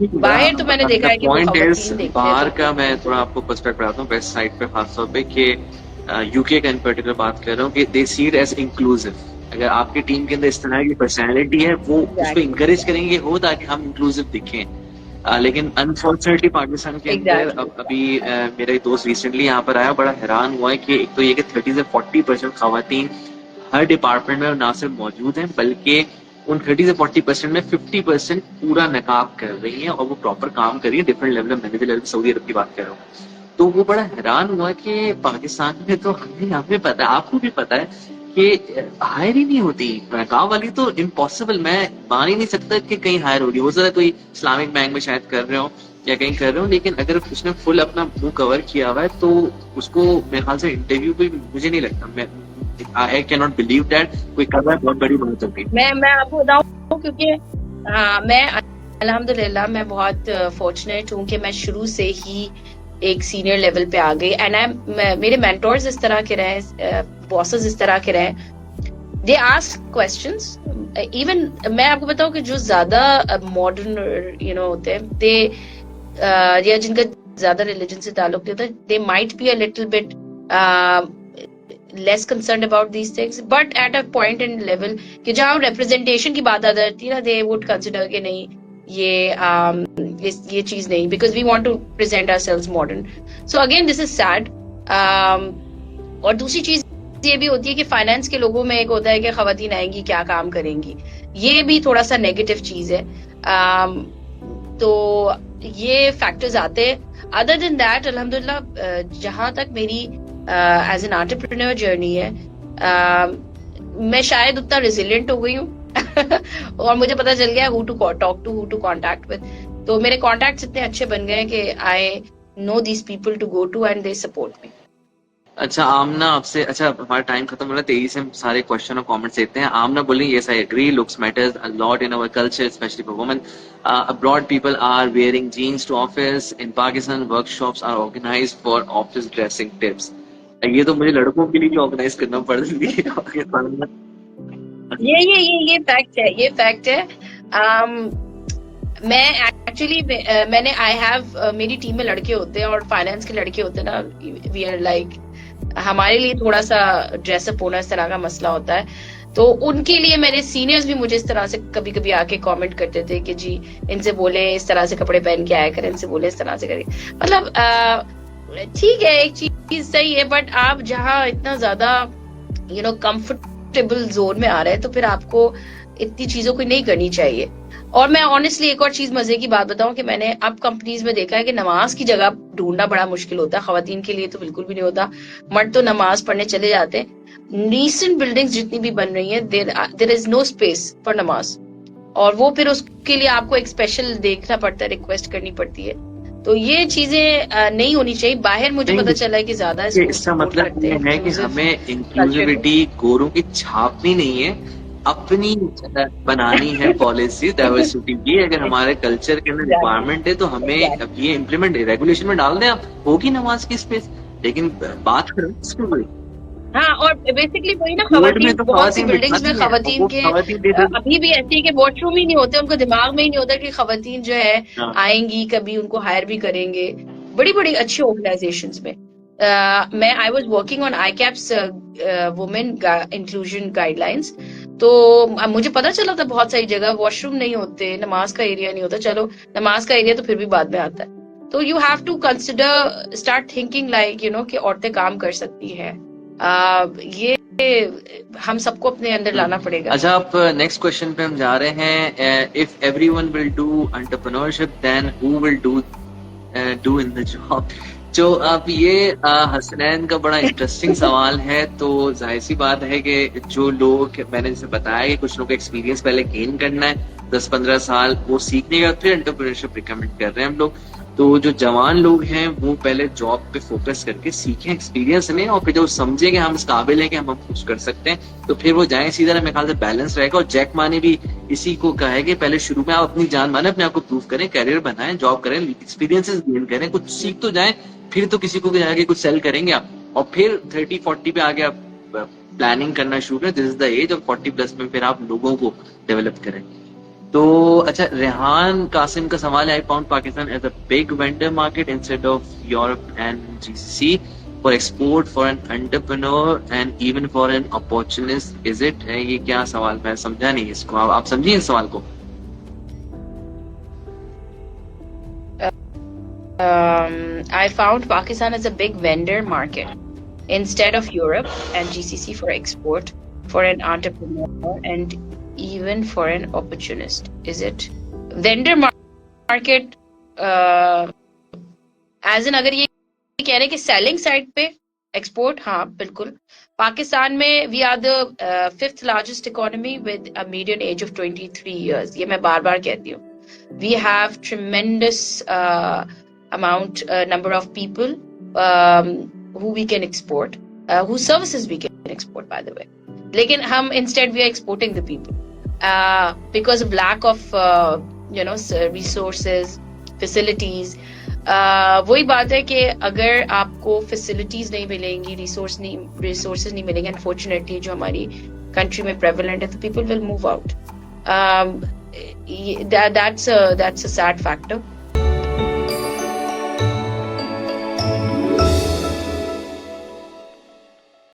باہر تو میں نے دیکھا ہے کہ وہ پوائنٹ از خواتین دیکھتے باہر ہیں کا میں تھوڑا آپ کو پرسپیکٹ بتاتا ہوں ویسٹ سائڈ پہ خاص طور پہ کہ یو کے کا ان پرٹیکولر بات کر رہا ہوں کہ دے سی اٹ ایز انکلوسیو. اگر آپ کی ٹیم کے اندر اس طرح کی پرسنالٹی ہے وہ اس کو انکریج کریں گے ہو تاکہ ہم انکلوسیو دکھیں. لیکن انفارچونیٹلی پاکستان کے اندر ابھی میرا ایک دوست ریسنٹلی یہاں پر آیا, بڑا حیران ہوا ہے کہ ایک تو یہ کہ 30 سے 40% خواتین ہر ڈپارٹمنٹ میں نہ صرف موجود ہیں بلکہ ان 30 سے 40% میں 50% پورا نقاب کر رہی ہیں اور وہ پراپر کام کر رہی ہیں ڈفرنٹ لیول میں مینیجر لیول سعودی عرب کی بات کر رہا ہوں. تو وہ بڑا حیران ہوا کہ پاکستان میں تو ہمیں پتا ہے, آپ کو بھی پتا ہے کہ ہائر ہی نہیں ہوتی نقاب والی, تو امپاسبل, میں مان ہی نہیں سکتا کہ کہیں ہائر ہوگی. ہو سکتا ہے کوئی اسلامک بینک میں شاید کر رہے ہو یا کہیں کر رہے ہو, لیکن اگر اس نے فل اپنا منہ کور کیا ہوا ہے تو اس کو میرے خیال سے انٹرویو پہ مجھے نہیں لگتا, میں I cannot believe that کوئی کر رہا ہے بہت بڑی بات ہوگی. میں آپ کو بتاؤں کیونکہ میں الحمدللہ میں بہت فارچونیٹ ہوں کہ میں شروع سے ہی ایک سینئر لیول پہ آ گئی اینڈ میرے مینٹورز اس طرح کے رہے, باسز اس طرح کے رہے, دے آسک کوسچنس. ایون میں آپ کو بتاؤں کہ جو زیادہ ماڈرن ہوتے ہیں دے یا جن کا زیادہ ریلیجن سے تعلق نہیں ہوتا, they might be a little bit less concerned about these things, but at a point and level کہ جہاں ریپرزینٹیشن کی بات آ جاتی ہے نا, دے وڈ کنسیڈر کہ نہیں یہ چیز نہیں, because we want to present ourselves modern. So again this is said. اور دوسری چیز یہ بھی ہوتی ہے کہ فائنانس کے لوگوں میں ایک ہوتا ہے کہ خواتین آئیں گی کیا کام کریں گی, یہ بھی تھوڑا سا نیگیٹو چیز ہے. تو یہ فیکٹرز آتے ہیں. ادر دین دیٹ الحمدللہ جہاں تک میری ایز این انٹرپرینور جرنی ہے, میں شاید اتنا ریزیلینٹ ہو گئی ہوں اور مجھے پتا چل گیا how to talk to, how to contact with. تو میرے کانٹیکٹس اتنے اچھے بن گئے کہ I know these people to go to and they support me. اچھا آمنا آپ سے, اچھا ہمارا ٹائم ختم ہو رہا ہے, تیزی سے ہم سارے کوشچن اور کامنٹس دیتے ہیں. آمنا بولیں yes I agree, looks matters a lot in our culture especially for women. abroad people are wearing jeans to office. in Pakistan workshops are organized for office dressing tips. یہ تو مجھے لڑکوں کے لیے آرگنائز کرنا پڑ رہی ہے. یہ فیکٹ ہے, یہ فیکٹ ہے. میں ایکچولی میں نے آئی ہیو میری ٹیم میں لڑکے ہوتے ہیں اور فائنانس کے لڑکے ہوتے ہیں نا, وی آر لائک ہمارے لیے تھوڑا سا ڈریس اپ ہونا اس طرح کا مسئلہ ہوتا ہے. تو ان کے لیے میرے سینئرز بھی مجھے اس طرح سے کبھی کبھی آ کے کامنٹ کرتے تھے کہ جی ان سے بولے اس طرح سے کپڑے پہن کے آیا کریں, ان سے بولے اس طرح سے کریں. مطلب ٹھیک ہے ایک چیز صحیح ہے, بٹ آپ جہاں اتنا زیادہ کمفرٹیبل زون میں آ رہے ہیں تو پھر آپ کو اتنی چیزوں کو نہیں کرنی چاہیے. اور میں آنیسٹلی ایک اور چیز مزے کی بات بتاؤں کہ میں نے اب کمپنیز میں دیکھا ہے کہ نماز کی جگہ ڈھونڈنا بڑا مشکل ہوتا ہے. خواتین کے لیے تو بالکل بھی نہیں ہوتا, مرد تو نماز پڑھنے چلے جاتے ہیں. ریسنٹ بلڈنگز جتنی بھی بن رہی ہیں دیر از نو اسپیس فار نماز, اور وہ پھر اس کے لیے آپ کو ایک اسپیشل دیکھنا پڑتا ہے, ریکویسٹ کرنی پڑتی ہے. تو یہ چیزیں نہیں ہونی چاہیے. باہر مجھے پتا چلا ہے کہ زیادہ اس کا مطلب یہ ہے کہ ہمیں انکلوسیوٹی گوروں کی چھاپنی نہیں ہے, اپنی بنانی ہے پالیسی ڈائیورسٹی کی. اگر ہمارے کلچر کے اندر ریکوائرمنٹ ہے تو ہمیں یہ امپلیمنٹ ریگولیشن میں ڈال دیں. آپ ہوگی نماز کی اسپیس, لیکن بات کریں ہاں. اور بیسکلی وہی نا, خواتین بہت سی بلڈنگز میں خواتین کے ابھی بھی ایسی ہے کہ واش روم ہی نہیں ہوتے, ان کو دماغ میں ہی نہیں ہوتا کہ خواتین جو ہے آئیں گی, کبھی ان کو ہائر بھی کریں گے. بڑی بڑی اچھی آرگنائزیشنز میں میں I was working on ICAP's women inclusion guidelines. تو مجھے پتا چلا تھا بہت ساری جگہ واش روم نہیں ہوتے, نماز کا ایریا نہیں ہوتا. چلو نماز کا ایریا تو پھر بھی بعد میں آتا ہے. تو you have to consider start thinking like کہ عورتیں کام کر سکتی ہیں. یہ ہم سب کو اپنے اندر لانا پڑے گا. اچھا آپ نیکسٹ کوشچن پہ ہم جا رہے ہیں. If everyone will do entrepreneurship then who will do in the job. جو اب یہ حسنین کا بڑا انٹرسٹنگ سوال ہے. تو ظاہر سی بات ہے کہ جو لوگ میں نے جیسے بتایا کہ کچھ لوگ ایکسپیرینس پہلے گین کرنا ہے 10-15 سال, وہ سیکھنے کا پھر انٹرپرینورشپ ریکمینڈ کر رہے ہیں ہم لوگ. تو جو جوان لوگ ہیں وہ پہلے جاب پہ فوکس کر کے سیکھیں, ایکسپیرینس لیں, اور پھر جب سمجھیں کہ ہم اس قابل ہیں کہ ہم کچھ کر سکتے ہیں تو پھر وہ جائیں. اسی طرح میرے خیال سے بیلنس رہے گا. اور جیک ما نے بھی اسی کو کہا ہے کہ پہلے شروع میں آپ اپنی جان مانیں, اپنے آپ کو پروف کریں, کیریئر بنائیں, جاب کریں, ایکسپیرینس گین کریں, کچھ سیکھ تو جائیں, پھر تو کسی کو جا کے کچھ سیل کریں گے آپ. اور پھر 30-40 پہ آگے آپ پلاننگ کرنا شروع کریں. دس از دا ایج. اور 40+ میں پھر آپ لوگوں کو ڈیولپ کریں. تو اچھا ریحان قاسم کا سوال ہے, I found Pakistan as a big vendor market instead of Europe and GCC for export for an entrepreneur and even for an opportunist. Is it? ہے یہ کیا سوال, میں سمجھا نہیں اس کو, آپ سمجھیں اس سوال کو. I found Pakistan as a big vendor market instead of Europe and GCC for export for an entrepreneur and even for an opportunist. Is it? Vendor market as in اگر یہ کہہ رہے ہیں کہ سیلنگ سائڈ پہ export, ہاں بالکل. پاکستان میں we are the 5th largest economy with a median age of 23 years. یہ میں بار بار کہتی ہوں. We have tremendous amount number of people who we can export, whose services we can export, by the way. لیکن ہم instead we are exporting the people because of lack of resources, facilities. وہی بات ہے کہ اگر آپ کو facilities نہیں ملیں گی, ریسورسز نہیں ملیں گے, انفارچونیٹلی جو ہماری کنٹری میں پریویلنٹ ہے, تو people will move out. That's a sad factor.